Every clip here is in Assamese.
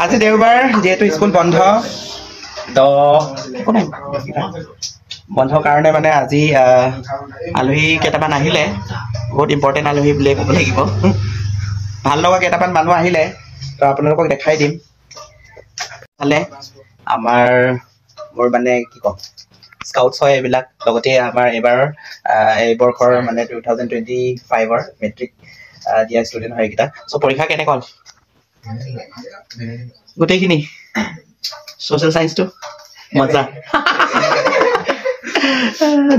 আজি দেওবাৰ যেহেতু স্কুল বন্ধ তো বন্ধ কাৰণে মানে আজি আলহী কেইটামান আহিলে বহুত ইম্পৰ্টেণ্ট আলহী বুলিয়ে ক'ব লাগিব ভাল লগা কেইটামান মানুহ আহিলে তো আপোনালোকক দেখাই দিম ভালে আমাৰ মোৰ মানে কি ক'ম স্কাউটছ হয় এইবিলাক লগতে আমাৰ এই বৰ্ষৰ মানে 2025ৰ মেট্ৰিক দিয়া ষ্টুডেণ্ট হয় এইকেইটা চ' পৰীক্ষা কেনেকুৱা হ'ল গোটেইখিনি social science to মজা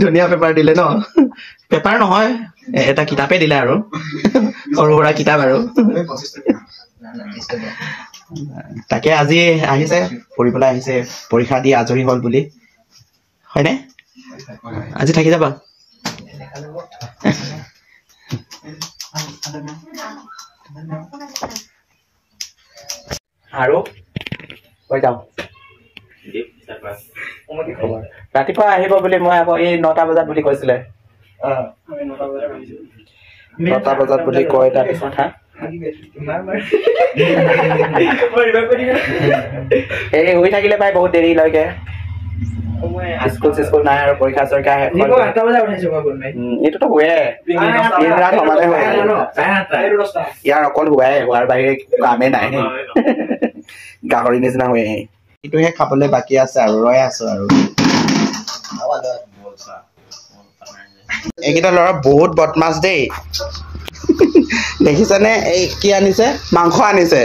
ধুনীয়া পেপাৰ দিলে ন পেপাৰ নহয় এটা কিতাপে দিলে আৰু সৰু সুৰা কিতাপ আৰু তাকে আজি আহিছে ফুৰিবলৈ আহিছে পৰীক্ষা দি আজৰি হ'ল বুলি হয়নে আজি থাকি যাবা আৰু কৈ যাওঁ ৰাতিপুৱা আহিব বুলি মই আকৌ এই 9টা বজাত বুলি কৈছিলে 9টা বজাত বুলি কয় তাৰপিছত এই হৈ থাকিলে পাই বহুত দেৰিলৈকে স্কুল নাই আৰু পৰীক্ষা চৰীক্ষা এইটোতো হয়ে ইয়াৰ অকল হোৱাই হোৱাৰ বাহিৰে কামেই নাই গাহৰি নিচিনা হৈ এইটোহে খাবলৈ বাকী আছে আৰু ৰৈ আছো আৰু এইকেইটা ল'ৰা বহুত বদমাছ দেই দেখিছানে এই কি আনিছে মাংস আনিছে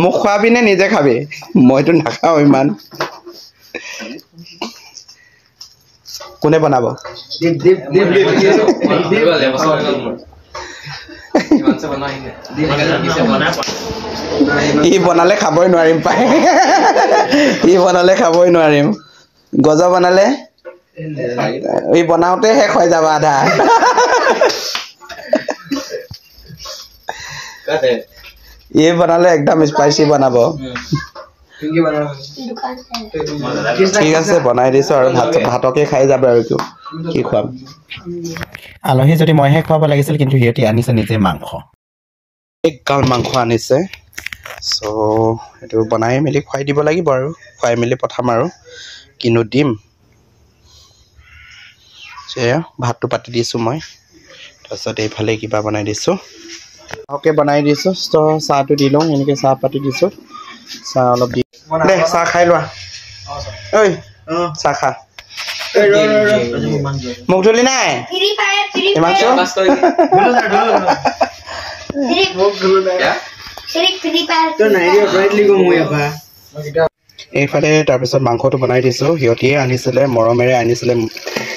মোক খোৱাবি নে নিজে খাবি মইতো নাখাওঁ ইমান কোনে বনাব ই বনালে খাবই নোৱাৰিম পাই ই বনালে খাবই নোৱাৰিম গজ বনালে ই বনাওতে শেষ হৈ যাব আধা ই বনালে একদম স্পাইচি বনাব ঠিক আছে বনাই দিছো আৰু ভাতকে খাই যাব আৰু কি খুৱাম আলহী যদি মইহে খুৱাব লাগিছিল কিন্তু সিহঁতি আনিছে নিজে মাংস এক গাল মাংস আনিছে চ' এইটো বনাই মেলি খুৱাই দিব লাগিব আৰু খুৱাই মেলি পঠাম আৰু কিনো দিম সেয়া ভাতটো পাতি দিছোঁ মই তাৰপিছত এইফালে কিবা বনাই দিছোঁ ওকে বনাই দিছোঁ তো চাহটো দি লওঁ এনেকৈ চাহ পাতি দিছোঁ চাহ অলপ দি দে চাহ খাই লোৱা ঐ চাহ খা মোক ধলি নাই এইফালে তাৰপিছত মাংসটো বনাই দিছোঁ সিহঁতিয়ে আনিছিলে মৰমেৰে আনিছিলে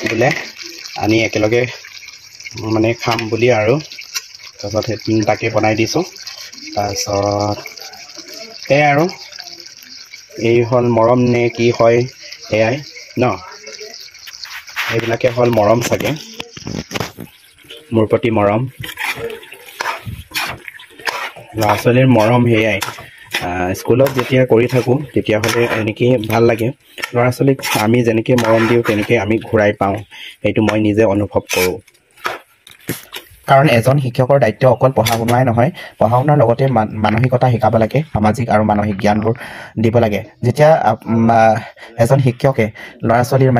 বোলে আনি একেলগে মানে খাম বুলি আৰু তাৰপিছত তাকে বনাই দিছোঁ তাৰপিছত সেয়াই আৰু এই হ'ল মৰম নে কি হয় সেয়াই ন এইবিলাকে হ'ল মৰম চাগে মোৰ প্ৰতি মৰম ল'ৰা ছোৱালীৰ মৰম সেয়াই স্কুলত যেতিয়া কৰি থাকোঁ তেতিয়াহ'লে এনেকৈ ভাল লাগে ল'ৰা ছোৱালীক আমি যেনেকৈ মৰম দিওঁ তেনেকৈ আমি ঘূৰাই পাওঁ সেইটো মই নিজে অনুভৱ কৰোঁ কাৰণ এজন শিক্ষকৰ দায়িত্ব অকল পঢ়া শুনাই নহয় পঢ়া শুনাৰ লগতে মানসিকতা শিকাব লাগে সামাজিক আৰু মানসিক জ্ঞানবোৰ দিব লাগে যেতিয়া এজন শিক্ষকে ল'ৰা ছোৱালীৰ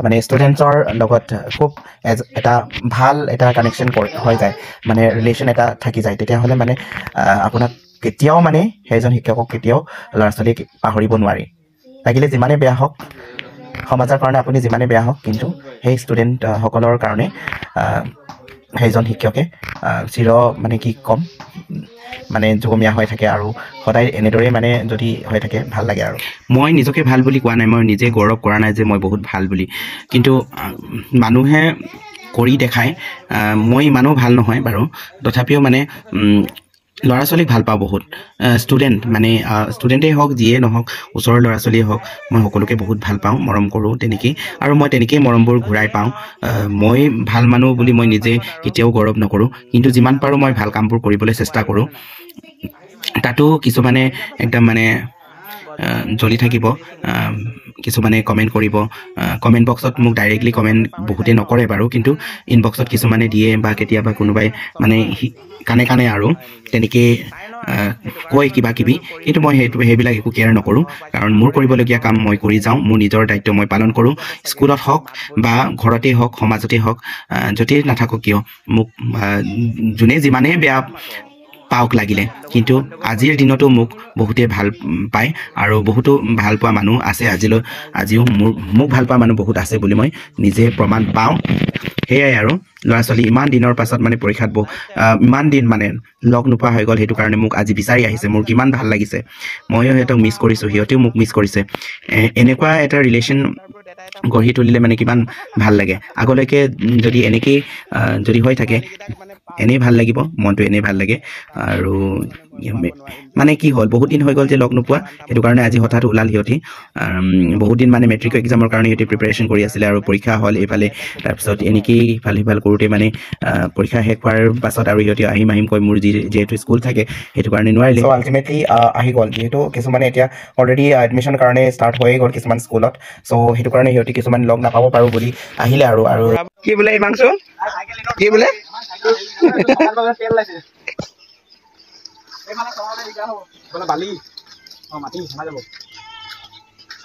মানে ষ্টুডেণ্টছৰ লগত খুব এটা ভাল এটা কানেকশ্যন হৈ যায় মানে ৰিলেশ্যন এটা থাকি যায় তেতিয়াহ'লে মানে আপোনাক কেতিয়াও মানে সেইজন শিক্ষকক কেতিয়াও ল'ৰা ছোৱালীক পাহৰিব নোৱাৰি লাগিলে যিমানে বেয়া হওক সমাজৰ কাৰণে আপুনি যিমানে বেয়া হওক কিন্তু সেই ষ্টুডেণ্টসকলৰ কাৰণে সেইজন শিক্ষকে চিৰ মানে কি ক'ম মানে যুগমীয়া হৈ থাকে আৰু সদায় এনেদৰে মানে যদি হৈ থাকে ভাল লাগে আৰু মই নিজকে ভাল বুলি কোৱা নাই মই নিজে গৌৰৱ কৰা নাই যে মই বহুত ভাল বুলি কিন্তু মানুহে কৰি দেখায় মই ইমানো ভাল নহয় বাৰু তথাপিও মানে ল'ৰা ছোৱালীক ভাল পাওঁ বহুত ষ্টুডেণ্টেই হওক যিয়ে নহওক ওচৰৰ ল'ৰা ছোৱালীয়ে হওক মই সকলোকে বহুত ভাল পাওঁ মৰম কৰোঁ তেনেকেই আৰু মই তেনেকেই মৰমবোৰ ঘূৰাই পাওঁ মই ভাল মানুহ বুলি মই নিজে কেতিয়াও গৌৰৱ নকৰোঁ কিন্তু যিমান পাৰোঁ মই ভাল কামবোৰ কৰিবলৈ চেষ্টা কৰোঁ তাতো কিছুমানে একদম মানে জ্বলি থাকিব কিছুমানে কমেণ্ট কৰিব কমেণ্ট বক্সত মোক ডাইৰেক্টলি কমেণ্ট বহুতে নকৰে বাৰু কিন্তু ইনবক্সত কিছুমানে দিয়ে বা কেতিয়াবা কোনোবাই মানে কাণে কাণে আৰু তেনেকৈ কয় কিবা কিবি কিন্তু মই সেইবিলাক একো কেয়াৰ নকৰোঁ কাৰণ মোৰ কৰিবলগীয়া কাম মই কৰি যাওঁ মোৰ নিজৰ দায়িত্ব মই পালন কৰোঁ স্কুলত হওক বা ঘৰতেই হওক সমাজতেই হওক য'তেই নাথাকক কিয় মোক যোনে যিমানেই বেয়া পাওক লাগিলে কিন্তু আজিৰ দিনতো মোক বহুতে ভাল পায় আৰু বহুতো ভাল পোৱা মানুহ আছে আজিও মোক ভাল পোৱা মানুহ বহুত আছে বুলি মই নিজে প্ৰমাণ পাওঁ সেয়াই আৰু ল'ৰা ছোৱালী ইমান দিনৰ পাছত মানে পৰীক্ষাত ইমান দিন মানে লগ নোপোৱা হৈ গ'ল সেইটো কাৰণে মোক আজি বিচাৰি আহিছে মোৰ কিমান ভাল লাগিছে ময়ো সিহঁতক মিছ কৰিছোঁ সিহঁতেও মোক মিছ কৰিছে এনেকুৱা এটা ৰিলেশ্যন গঢ়ি তুলিলে মানে কিমান ভাল লাগে আগলৈকে যদি এনেকেই যদি হৈ থাকে এনেই ভাল লাগিব মনটো এনেই ভাল লাগে আৰু মানে কি হ'ল বহুত দিন হৈ গ'ল যে লগ নোপোৱা সেইটো কাৰণে আজি হঠাৎ ওলাল সিহঁতি বহুত দিন মানে মেট্ৰিক এক্সামৰ কাৰণে সিহঁতি প্ৰিপেৰেশ্যন কৰি আছিলে আৰু পৰীক্ষা হ'ল এইফালে তাৰপিছত এনেকেই ইফাল সিফাল কৰোঁতে মানে পৰীক্ষা শেষ হোৱাৰ পাছত আৰু সিহঁতি আহিম কৈ মোৰ যিহেতু স্কুল থাকে সেইটো কাৰণে নোৱাৰিলে চ' আল্টিমেটলি আহি গ'ল যিহেতু কিছুমানে এতিয়া অলৰেডি এডমিশ্যনৰ কাৰণে ষ্টাৰ্ট হৈয়ে গ'ল কিছুমান স্কুলত চ' সেইটো কাৰণে সিহঁতি কিছুমান লগ নাপাব পাৰোঁ বুলি আহিলে আৰু কি বোলে হিমাংশু কি বোলে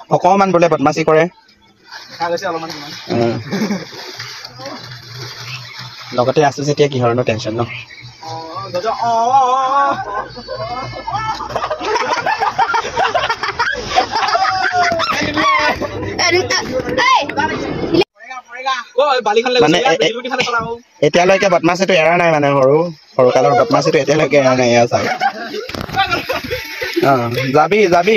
অকণমান বোলে বদমাচি কৰে লগতে আছো যেতিয়া কিহৰনো টেনশ্যন ন মানে এতিয়ালৈকে বদমাচিটো এৰা নাই মানে সৰুকালৰ বদমাচিটো এতিয়ালৈকে এৰা নাই এয়া চাগে যাবি